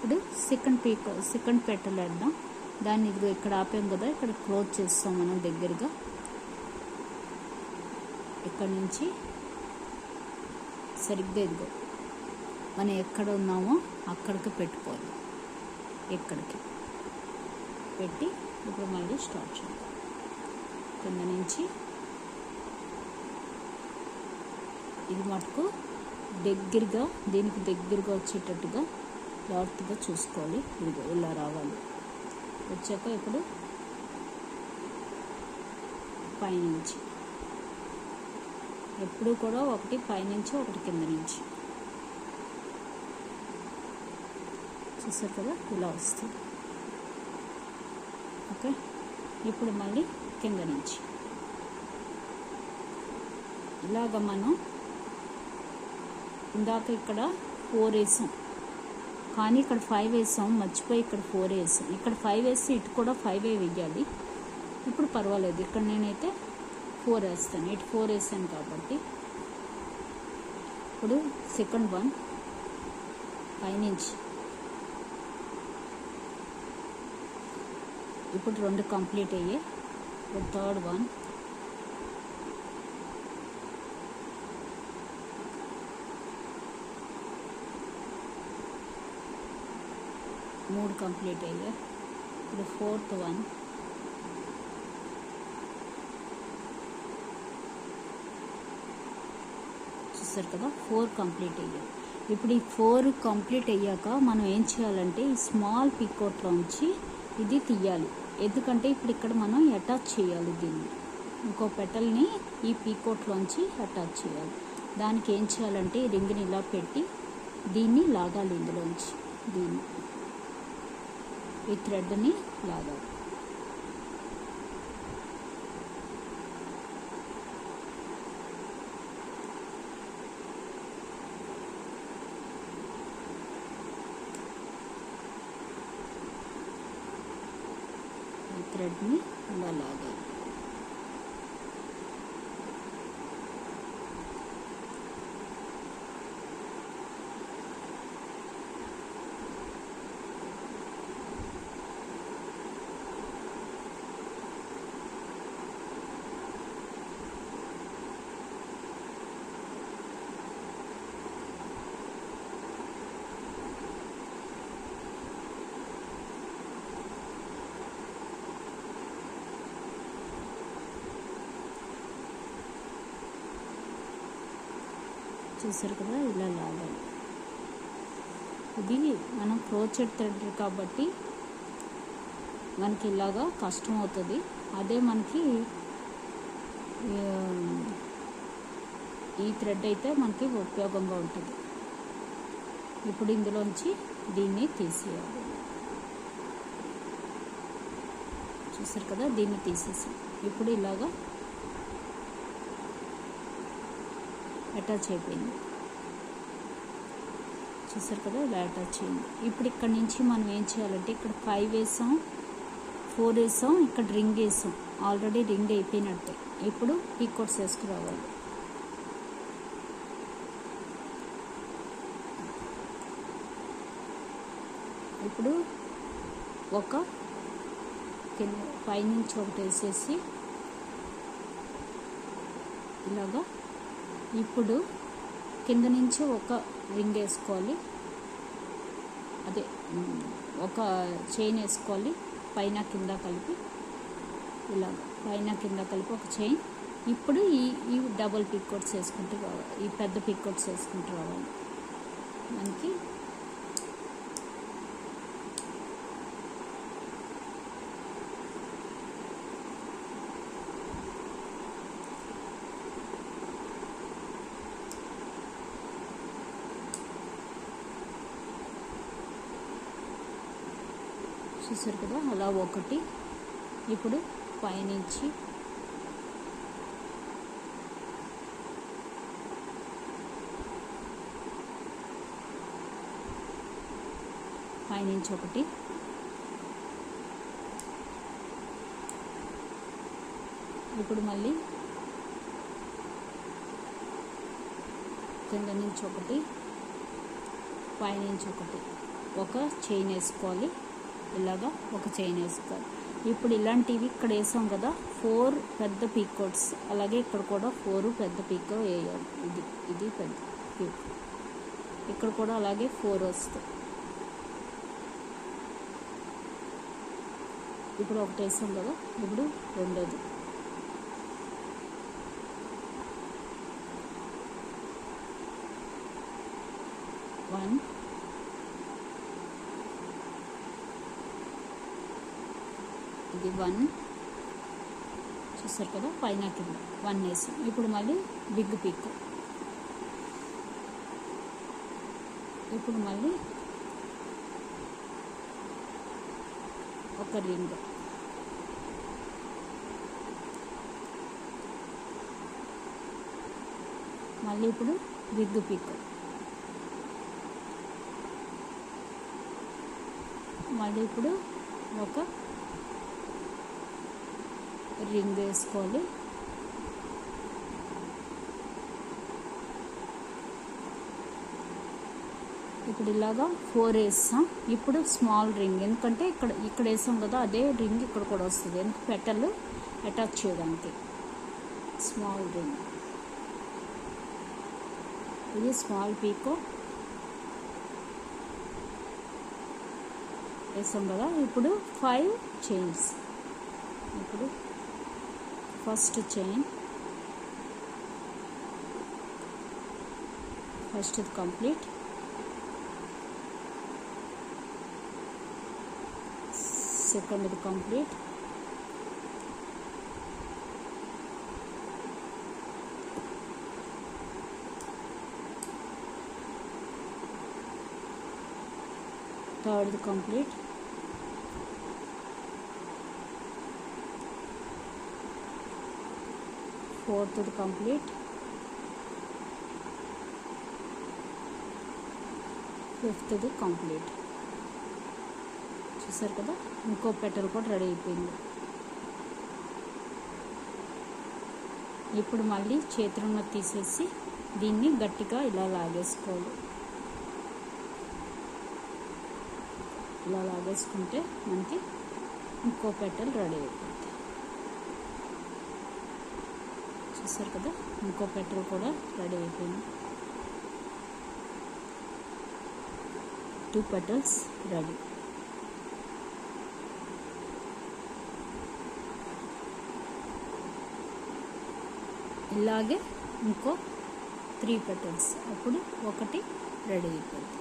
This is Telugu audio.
ఇప్పుడు సెకండ్ పెటల్ వేద్దాం. దాన్ని ఇదిగో ఇక్కడ ఆపాం కదా, ఇక్కడ క్లోజ్ చేస్తాం మనం దగ్గరగా. ఇక్కడ నుంచి సరిగ్గా ఇదిగో మనం ఎక్కడ ఉన్నామో అక్కడికి పెట్టుకోవాలి. ఎక్కడికి పెట్టి ఇప్పుడు మళ్ళీ స్టార్ట్ చేద్దాం. కింద నుంచి ఇది మటుకు దగ్గరగా, దీనికి దగ్గరగా వచ్చేటట్టుగా జాగ్రత్తగా చూసుకోవాలి. ఇదిగో ఇలా రావాలి. వచ్చాక ఇప్పుడు పైనుంచి ఎప్పుడు కూడా ఒకటి పైనుంచి ఒకటి కింద నుంచి చూసారు కదా, ఇలా వస్తుంది. ఓకే, ఇప్పుడు మళ్ళీ కింద నుంచి ఇలాగ మనం ఇందాక ఇక్కడ 4 వేసాం, కానీ ఇక్కడ 5 వేసాం, మర్చిపోయి ఇక్కడ 4 వేసాం. ఇక్కడ 5 వేసి ఇటు కూడా 5 వేయాలి. ఇప్పుడు పర్వాలేదు, ఇక్కడ నేనైతే 4 వేస్తాను. ఇటు 4 వేసాను కాబట్టి ఇప్పుడు సెకండ్ వన్ పైనుంచి ఇప్పుడు 2 కంప్లీట్ అయ్యాయి. ఇప్పుడు థర్డ్ వన్ మూడు కంప్లీట్ అయ్యాయి. ఇప్పుడు ఫోర్త్ వన్ చూస్తారు కదా, 4 కంప్లీట్ అయ్యాయి. ఇప్పుడు ఈ 4 కంప్లీట్ అయ్యాక మనం ఏం చేయాలంటే ఈ స్మాల్ పీకోట్లోంచి ఇది తీయాలి. ఎందుకంటే ఇప్పుడు ఇక్కడ మనం అటాచ్ చేయాలి దీన్ని, ఇంకో పెటల్ని ఈ పీకోట్లోంచి అటాచ్ చేయాలి. దానికి ఏం చేయాలంటే ఈ రింగ్ని ఇలా పెట్టి దీన్ని లాగాలి. ఇందులోంచి దీన్ని ఈ థ్రెడ్ని లాగాలి. ఈ థ్రెడ్ని ఇలా లాగాలి. చూసారు కదా, ఇలా లాగాలి. ఇది మనం క్రోచెట్ థ్రెడ్ కాబట్టి మనకి ఇలాగా కష్టం అవుతుంది. అదే మనకి ఈ థ్రెడ్ అయితే మనకి ఉపయోగంగా ఉంటుంది. ఇప్పుడు ఇందులోంచి దీన్ని తీసేయాలి. చూసారు కదా, దీన్ని తీసేసి ఇప్పుడు ఇలాగా అటాచ్ అయిపోయింది. చూసారు కదా, ఇలా అటాచ్ అయింది. ఇప్పుడు ఇక్కడ నుంచి మనం ఏం చేయాలంటే ఇక్కడ 5 వేసాం, 4 వేసాం, ఇక్కడ రింగ్ వేసాం. ఆల్రెడీ రింగ్ అయిపోయినట్టే. ఇప్పుడు పీకోట్స్ వేసుకురావాలి. ఇప్పుడు ఒక కింద పైనుంచి ఒకటి వేసేసి ఇలాగా ఇప్పుడు కింద నుంచి ఒక రింగ్ వేసుకోవాలి. అదే ఒక చైన్ వేసుకోవాలి. పైన కింద కలిపి ఇలాగ పైన కింద కలిపి ఒక చైన్. ఇప్పుడు ఈ డబుల్ పికోట్స్ వేసుకుంటూ రావాలి. ఈ పెద్ద పికోట్స్ వేసుకుంటూ రావాలి. మనకి చూసారు కదా, అలా ఒకటి. ఇప్పుడు పైనుంచి ఒకటి, ఇప్పుడు మళ్ళీ కింద నుంచి ఒకటి, పైనుంచి ఒకటి. ఒక చైన్ వేసుకోవాలి, ఇలాగా ఒక చైన్ వేసుకోవాలి. ఇప్పుడు ఇలాంటివి ఇక్కడ వేసాం కదా 4 పెద్ద పీకోట్స్, అలాగే ఇక్కడ కూడా 4 పెద్ద పీకో వేయాలి. ఇది పెద్ద పీకో, ఇక్కడ కూడా అలాగే 4 వస్తాయి. ఇప్పుడు ఒకటి వేసాం కదా, ఇప్పుడు రెండోది వన్, ఇది 1 చూసారు కదా, పైన కింద 1 వేసాం. ఇప్పుడు మళ్ళీ బిగ్ పీకో, ఇప్పుడు మళ్ళీ ఒక రింగ్, మళ్ళీ ఇప్పుడు బిగ్ పీకో, మళ్ళీ ఇప్పుడు ఒక రింగ్ వేసుకోవాలి. ఇప్పుడు ఇలాగా 4 వేస్తాం. ఇప్పుడు స్మాల్ రింగ్, ఎందుకంటే ఇక్కడ వేసాం కదా అదే రింగ్ ఇక్కడ కూడా వస్తుంది, ఎందుకు పెటల్ అటాచ్ చేయడానికి. స్మాల్ రింగ్, ఇది స్మాల్ పీకో వేసాం కదా. ఇప్పుడు 5 చైన్స్. ఇప్పుడు first chain, first complete, second complete, third complete, fourth complete, fifth complete. చూసారు కదా, ఇంకో పెటల్ కూడా రెడీ అయిపోయింది. ఇప్పుడు మళ్ళీ చేతులున్న తీసేసి దీన్ని గట్టిగా ఇలా లాగేసుకోవాలి. ఇలా లాగేసుకుంటే మనకి ఇంకో పెటల్ రెడీ అయిపోతుంది. చూసారు కదా, ఇంకో పెటల్ కూడా రెడీ అయిపోయింది. 2 petals రెడీ. ఇలాగే ఇంకో 3 petals, అప్పుడు ఒకటి రెడీ అయిపోయింది.